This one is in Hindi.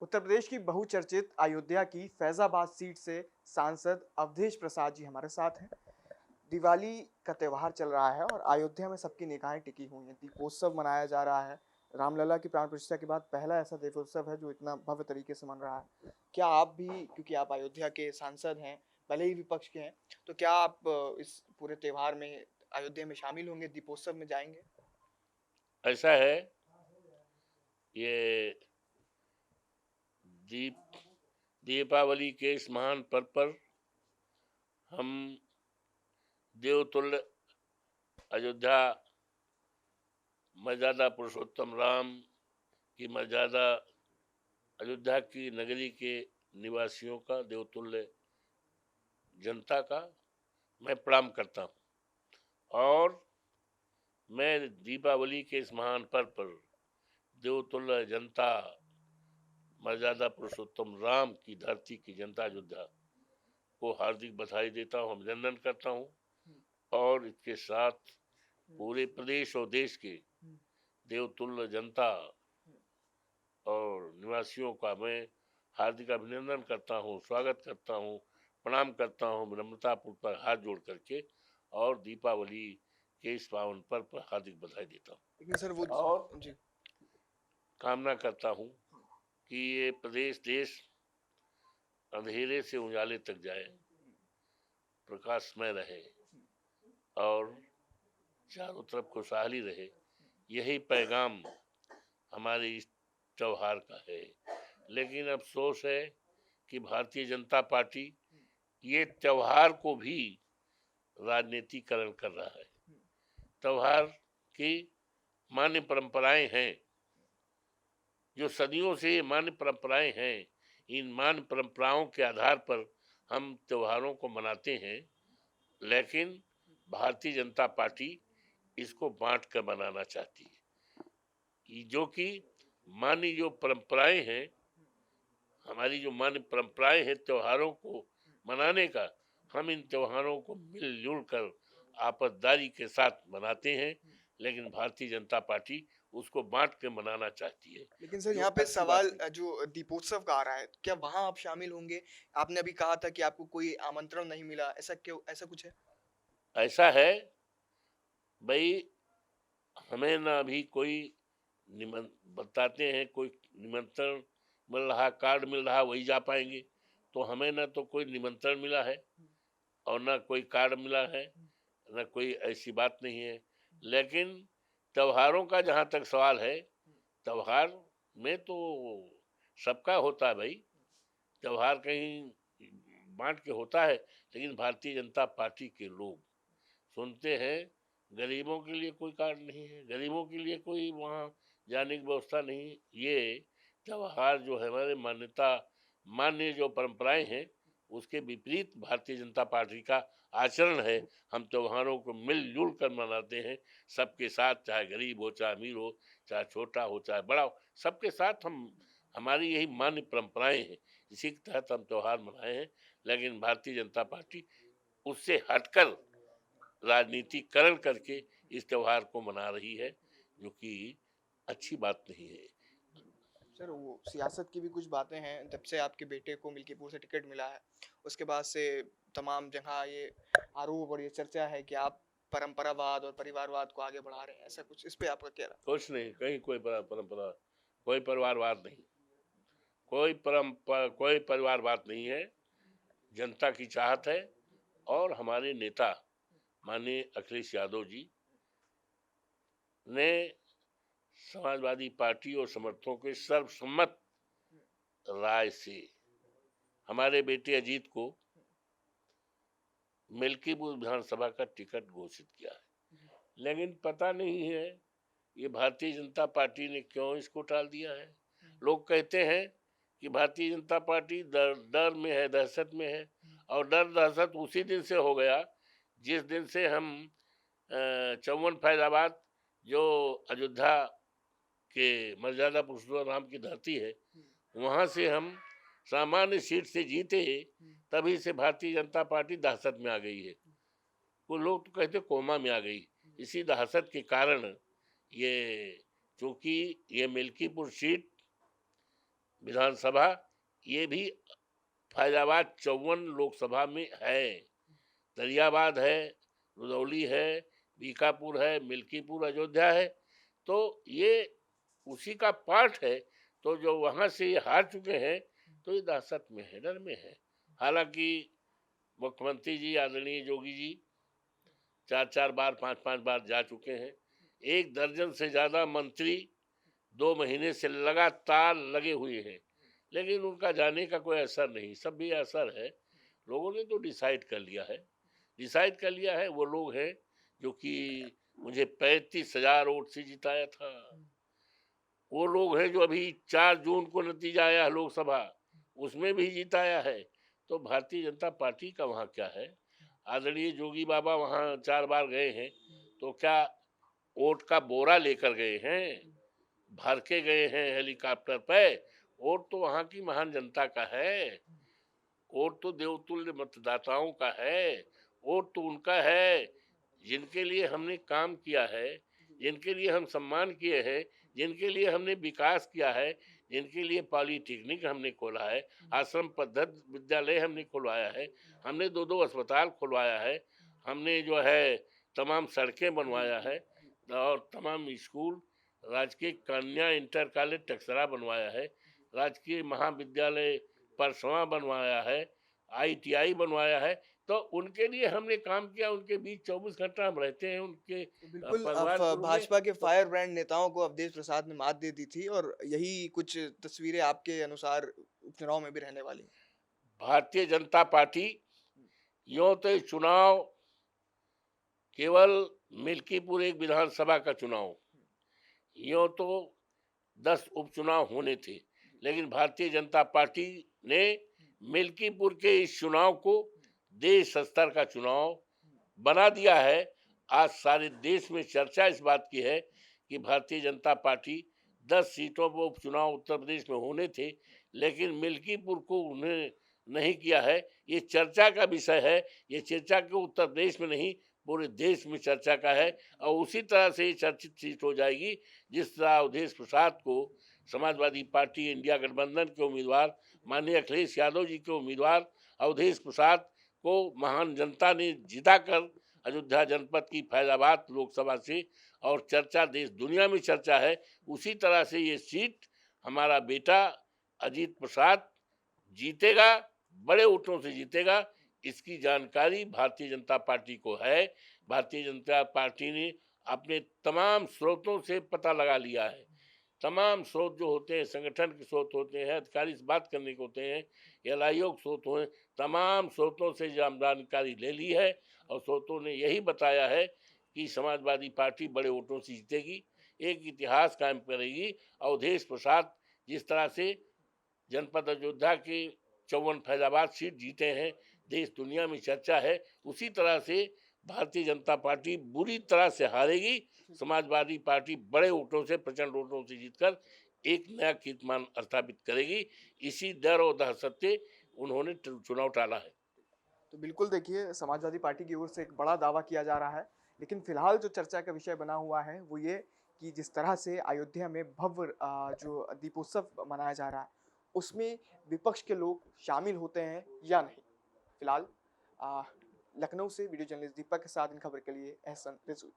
उत्तर प्रदेश की बहुचर्चित अयोध्या की फैजाबाद सीट से सांसद अवधेश प्रसाद जी हमारे साथ हैं। दिवाली का त्योहार चल रहा है और अयोध्या में सबकी निगाहें टिकी हुई हैं। दीपोत्सव मनाया जा रहा है। रामलला की प्राण प्रतिष्ठा के बाद पहला ऐसा दीपोत्सव है जो इतना भव्य तरीके से मन रहा है। क्या आप भी, क्योंकि आप अयोध्या के सांसद हैं, भले ही विपक्ष के हैं, तो क्या आप इस पूरे त्योहार में अयोध्या में शामिल होंगे, दीपोत्सव में जाएंगे? ऐसा है। ये दीप दीपावली के इस महान पर्व पर हम देवतुल्य अयोध्या मर्यादा पुरुषोत्तम राम की मर्यादा अयोध्या की नगरी के निवासियों का, देवतुल्य जनता का मैं प्रणाम करता हूँ। और मैं दीपावली के इस महान पर्व पर देवतुल्य जनता, मर्यादा पुरुषोत्तम राम की धरती की जनता अयोध्या को हार्दिक बधाई देता हूँ, अभिनंदन करता हूँ। और इसके साथ पूरे प्रदेश और देश के देवतुल्य जनता और निवासियों का मैं हार्दिक अभिनंदन करता हूँ, स्वागत करता हूँ, प्रणाम करता हूँ विनम्रतापूर्वक हाथ जोड़ करके, और दीपावली के इस पावन पर्व पर हार्दिक बधाई देता लेकिन सर वो हूँ और जी। कामना करता हूँ कि ये प्रदेश देश अंधेरे से उजाले तक जाए, प्रकाशमय रहे और चारों तरफ खुशहाली रहे। यही पैगाम हमारे इस त्योहार का है। लेकिन अफसोस है कि भारतीय जनता पार्टी ये त्योहार को भी राजनीतिकरण कर रहा है। त्योहार की मान्य परंपराएं हैं, जो सदियों से ये मान्य परंपराएं हैं, इन मान्य परंपराओं के आधार पर हम त्योहारों को मनाते हैं। लेकिन भारतीय जनता पार्टी इसको बांट कर मनाना चाहती है। जो कि मान्य जो परंपराएं हैं, हमारी जो मान्य परंपराएं हैं त्योहारों को मनाने का, हम इन त्योहारों को मिलजुल कर आपसदारी के साथ मनाते हैं। लेकिन भारतीय जनता पार्टी उसको बांट के मनाना चाहती है, लेकिन सर जो यहाँ पे अच्छी बात सवाल नहीं। जो दीपोत्सव का आ रहा है, क्या वहाँ आप शामिल होंगे? आपने अभी कहा था कि आपको कोई आमंत्रण नहीं मिला, ऐसा क्यों? ऐसा कुछ है? ऐसा है भाई, हमें ना अभी कोई बताते हैं कोई निमंत्रण मिल रहा, कार्ड मिल रहा, वही जा पाएंगे। तो हमें ना तो कोई निमंत्रण मिला है और ना कोई कार्ड मिला है, ना कोई ऐसी बात नहीं है। लेकिन त्योहारों का जहाँ तक सवाल है, त्योहार में तो सबका होता है भाई। त्योहार कहीं बांट के होता है, लेकिन भारतीय जनता पार्टी के लोग सुनते हैं गरीबों के लिए कोई कार्ड नहीं है, गरीबों के लिए कोई वहाँ जाने की व्यवस्था नहीं। ये त्योहार जो है हमारे मान्यता मान्य जो परंपराएं हैं, उसके विपरीत भारतीय जनता पार्टी का आचरण है। हम त्योहारों को मिलजुल कर मनाते हैं, सबके साथ, चाहे गरीब हो, चाहे अमीर हो, चाहे छोटा हो, चाहे बड़ा हो, सबके साथ हम, हमारी यही मान्य परंपराएं हैं, इसी के तहत हम त्योहार मनाए हैं। लेकिन भारतीय जनता पार्टी उससे हटकर राजनीतिकरण करके इस त्योहार को मना रही है, जो कि अच्छी बात नहीं है। सर वो सियासत की भी कुछ बातें हैं, जब से आपके बेटे को मिल्कीपुर से टिकट मिला है, उसके बाद से तमाम जगह ये आरोप और ये चर्चा है कि आप परंपरावाद और परिवारवाद को आगे बढ़ा रहे हैं। ऐसा कुछ, इस पे आपका क्या राय? कुछ नहीं, कहीं कोई परंपरा, कोई परिवारवाद नहीं, कोई परंपरा, कोई परिवारवाद नहीं है। जनता की चाहत है और हमारे नेता माननीय अखिलेश यादव जी ने समाजवादी पार्टी और समर्थकों के सर्वसम्मत राय से हमारे बेटे अजीत को मिल्कीपुर विधानसभा का टिकट घोषित किया है। लेकिन पता नहीं है ये भारतीय जनता पार्टी ने क्यों इसको टाल दिया है। लोग कहते हैं कि भारतीय जनता पार्टी डर डर में है, दहशत में है। और डर दहशत उसी दिन से हो गया जिस दिन से हम चौवन फैजाबाद, जो अयोध्या के मर्यादा पुरुषोत्तम राम की धरती है, वहाँ से हम सामान्य सीट से जीते, तभी से भारतीय जनता पार्टी दहशत में आ गई है। वो लोग तो कहते कोमा में आ गई। इसी दहशत के कारण ये, चूंकि ये मिल्कीपुर सीट विधानसभा, ये भी फैजाबाद 54 लोकसभा में है। दरियाबाद है, रुदौली है, बीकापुर है, मिल्कीपुर, अयोध्या है। तो ये उसी का पार्ट है। तो जो वहाँ से ये हार चुके हैं, तो ये दहशत में है, डर में है। हालांकि मुख्यमंत्री जी आदरणीय योगी जी 4-4 बार 5-5 बार जा चुके हैं। 1 दर्जन से ज़्यादा मंत्री 2 महीने से लगातार लगे हुए हैं, लेकिन उनका जाने का कोई असर नहीं। सब भी असर है, लोगों ने तो डिसाइड कर लिया है। डिसाइड कर लिया है वो लोग हैं जो कि मुझे 35,000 वोट से जिताया था। वो लोग हैं जो अभी 4 जून को नतीजा आया है लोकसभा, उसमें भी जिताया है। तो भारतीय जनता पार्टी का वहाँ क्या है? आदरणीय जोगी बाबा वहाँ 4 बार गए हैं, तो क्या वोट का बोरा लेकर गए हैं? भर के गए हैं हेलीकॉप्टर पे? वोट तो वहाँ की महान जनता का है। वोट तो देवतुल्य मतदाताओं का है। वोट तो उनका है जिनके लिए हमने काम किया है, जिनके लिए हम सम्मान किए हैं, जिनके लिए हमने विकास किया है, जिनके लिए पॉलिटेक्निक हमने खोला है, आश्रम पद्धत विद्यालय हमने खुलवाया है, हमने 2-2 अस्पताल खुलवाया है, हमने जो है तमाम सड़कें बनवाया है और तमाम स्कूल, राजकीय कन्या इंटर कॉलेज टक्सरा बनवाया है, राजकीय महाविद्यालय परसवा बनवाया है, ITI बनवाया है। तो उनके लिए हमने काम किया, उनके बीच 24 घंटा हम रहते हैं, उनके तो बिल्कुल परिवार के रूप में। भाजपा के तो फायर ब्रांड नेताओं को अवधेश प्रसाद ने मात दे दी थी और यही कुछ तस्वीरें आपके अनुसार उपचुनाव में भी रहने वाली हैं। भारतीय जनता पार्टी, यूं तो ये चुनाव केवल मिल्कीपुर एक विधानसभा का चुनाव, यूं तो 10 उपचुनाव होने थे, लेकिन भारतीय जनता पार्टी ने मिल्कीपुर के इस चुनाव को देश स्तर का चुनाव बना दिया है। आज सारे देश में चर्चा इस बात की है कि भारतीय जनता पार्टी 10 सीटों पर उपचुनाव उत्तर प्रदेश में होने थे, लेकिन मिल्कीपुर को उन्हें नहीं किया है। ये चर्चा का विषय है। ये चर्चा के उत्तर प्रदेश में नहीं, पूरे देश में चर्चा का है और उसी तरह से ये चर्चित सीट हो जाएगी जिस तरह अवधेश प्रसाद को समाजवादी पार्टी इंडिया गठबंधन के उम्मीदवार माननीय अखिलेश यादव जी के उम्मीदवार अवधेश प्रसाद को महान जनता ने जिताकर अयोध्या जनपद की फैजाबाद लोकसभा से, और चर्चा देश दुनिया में चर्चा है, उसी तरह से ये सीट हमारा बेटा अजीत प्रसाद जीतेगा, बड़े वोटों से जीतेगा। इसकी जानकारी भारतीय जनता पार्टी को है। भारतीय जनता पार्टी ने अपने तमाम स्रोतों से पता लगा लिया है। तमाम स्रोत जो होते हैं, संगठन के स्रोत होते हैं, अधिकारी से बात करने के होते हैं, एलआईओ के स्रोत हुए, तमाम स्रोतों से जानकारी ले ली है और स्रोतों ने यही बताया है कि समाजवादी पार्टी बड़े वोटों से जीतेगी, एक इतिहास कायम करेगी। अवधेश प्रसाद जिस तरह से जनपद अयोध्या के 54 फैजाबाद सीट जीते हैं, देश दुनिया में चर्चा है, उसी तरह से भारतीय जनता पार्टी बुरी तरह से हारेगी। समाजवादी पार्टी बड़े वोटों से, प्रचंड वोटों से जीतकर एक नया कीर्तिमान स्थापित करेगी। इसी डर और दहशत से उन्होंने चुनाव टाला है। तो बिल्कुल देखिए, समाजवादी पार्टी की ओर से एक बड़ा दावा किया जा रहा है, लेकिन फिलहाल जो चर्चा का विषय बना हुआ है वो ये कि जिस तरह से अयोध्या में भव्य जो दीपोत्सव मनाया जा रहा है, उसमें विपक्ष के लोग शामिल होते हैं या नहीं। फिलहाल लखनऊ से वीडियो जर्नलिस्ट दीपक के साथ इन खबर के लिए एहसन रिजवी।